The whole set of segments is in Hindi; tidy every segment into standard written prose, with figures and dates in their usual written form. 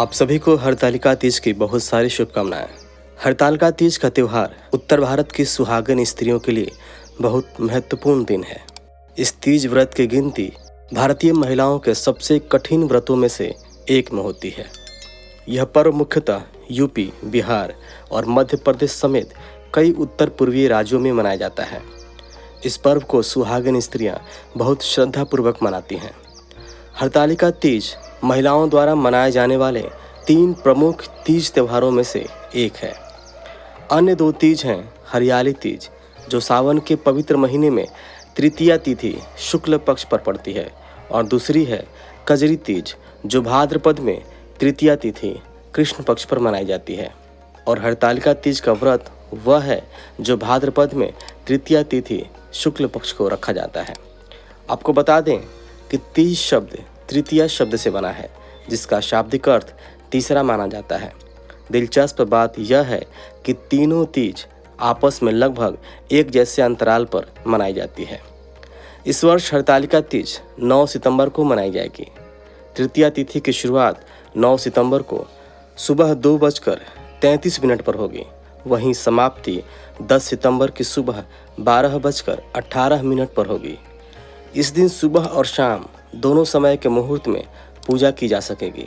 आप सभी को हरतालिका तीज की बहुत सारी शुभकामनाएं। हरतालिका तीज का त्यौहार उत्तर भारत की सुहागन स्त्रियों के लिए बहुत महत्वपूर्ण दिन है। इस तीज व्रत की गिनती भारतीय महिलाओं के सबसे कठिन व्रतों में से एक में होती है। यह पर्व मुख्यतः यूपी, बिहार और मध्य प्रदेश समेत कई उत्तर पूर्वीय राज्यों में मनाया जाता है। इस पर्व को सुहागन स्त्रियां बहुत श्रद्धापूर्वक मनाती हैं। हरतालिका तीज महिलाओं द्वारा मनाए जाने वाले 3 प्रमुख तीज त्योहारों में से एक है। अन्य 2 तीज हैं हरियाली तीज, जो सावन के पवित्र महीने में तृतीया तिथि शुक्ल पक्ष पर पड़ती है, और दूसरी है कजरी तीज, जो भाद्रपद में तृतीया तिथि कृष्ण पक्ष पर मनाई जाती है। और हरतालिका तीज का व्रत वह है जो भाद्रपद में तृतीया तिथि शुक्ल पक्ष को रखा जाता है। आपको बता दें कि तीज शब्द तृतीया शब्द से बना है, जिसका शाब्दिक अर्थ तीसरा माना जाता है। दिलचस्प बात यह है कि तीनों तीज आपस में लगभग एक जैसे अंतराल पर मनाई जाती है। इस वर्ष हरतालिका तीज 9 सितंबर को मनाई जाएगी। तृतीया तिथि की शुरुआत 9 सितंबर को सुबह 2:33 पर होगी। वहीं समाप्ति 10 सितंबर की सुबह 12:18 पर होगी। इस दिन सुबह और शाम दोनों समय के मुहूर्त में पूजा की जा सकेगी।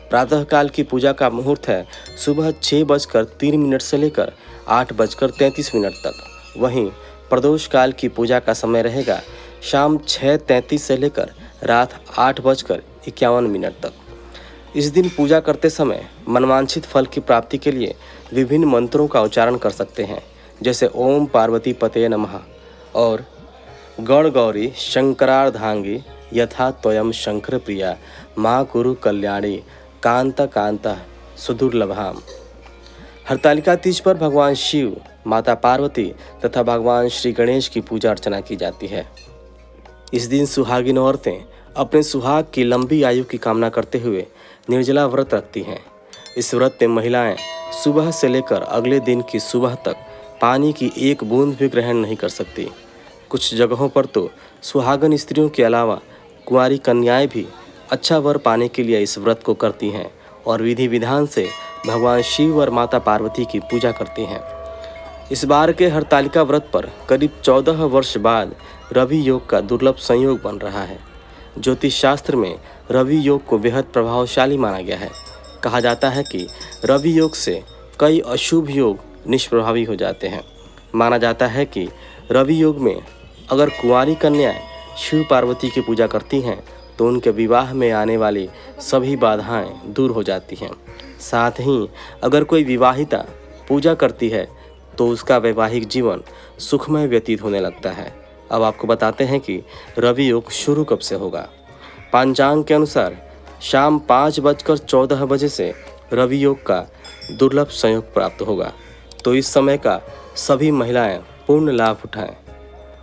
प्रातःकाल की पूजा का मुहूर्त है सुबह 6:03 से लेकर 8:33 तक। वहीं प्रदोष काल की पूजा का समय रहेगा शाम 6:33 से लेकर रात 8:51 तक। इस दिन पूजा करते समय मनवांछित फल की प्राप्ति के लिए विभिन्न मंत्रों का उच्चारण कर सकते हैं, जैसे ओम पार्वती पते नमः और गण गौरी शंकरार्धांगी यथा त्वयं शंकर प्रिया माँ कुरु कल्याणी कांता कांता सुदुर्लभाम। हरतालिका तीज पर भगवान शिव, माता पार्वती तथा भगवान श्री गणेश की पूजा अर्चना की जाती है। इस दिन सुहागिन औरतें अपने सुहाग की लंबी आयु की कामना करते हुए निर्जला व्रत रखती हैं। इस व्रत में महिलाएं सुबह से लेकर अगले दिन की सुबह तक पानी की एक बूंद भी ग्रहण नहीं कर सकती। कुछ जगहों पर तो सुहागन स्त्रियों के अलावा कुंवारी कन्याएं भी अच्छा वर पाने के लिए इस व्रत को करती हैं और विधि विधान से भगवान शिव और माता पार्वती की पूजा करती हैं। इस बार के हरतालिका व्रत पर करीब 14 वर्ष बाद रवि योग का दुर्लभ संयोग बन रहा है। ज्योतिष शास्त्र में रवि योग को बेहद प्रभावशाली माना गया है। कहा जाता है कि रवि योग से कई अशुभ योग निष्प्रभावी हो जाते हैं। माना जाता है कि रवि योग में अगर कुंवारी कन्याएं शिव पार्वती की पूजा करती हैं तो उनके विवाह में आने वाली सभी बाधाएं दूर हो जाती हैं। साथ ही अगर कोई विवाहिता पूजा करती है तो उसका वैवाहिक जीवन सुखमय व्यतीत होने लगता है। अब आपको बताते हैं कि रवि योग शुरू कब से होगा। पंचांग के अनुसार शाम 5:14 से रवि योग का दुर्लभ संयोग प्राप्त होगा, तो इस समय का सभी महिलाएं पूर्ण लाभ उठाएं।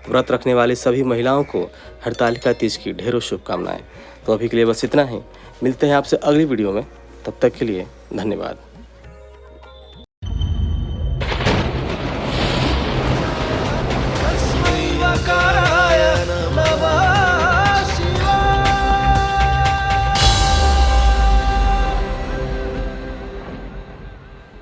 व्रत रखने वाली सभी महिलाओं को हरतालिका तीज की ढेरों शुभकामनाएं। तो अभी के लिए बस इतना ही। मिलते हैं आपसे अगली वीडियो में। तब तक के लिए धन्यवाद।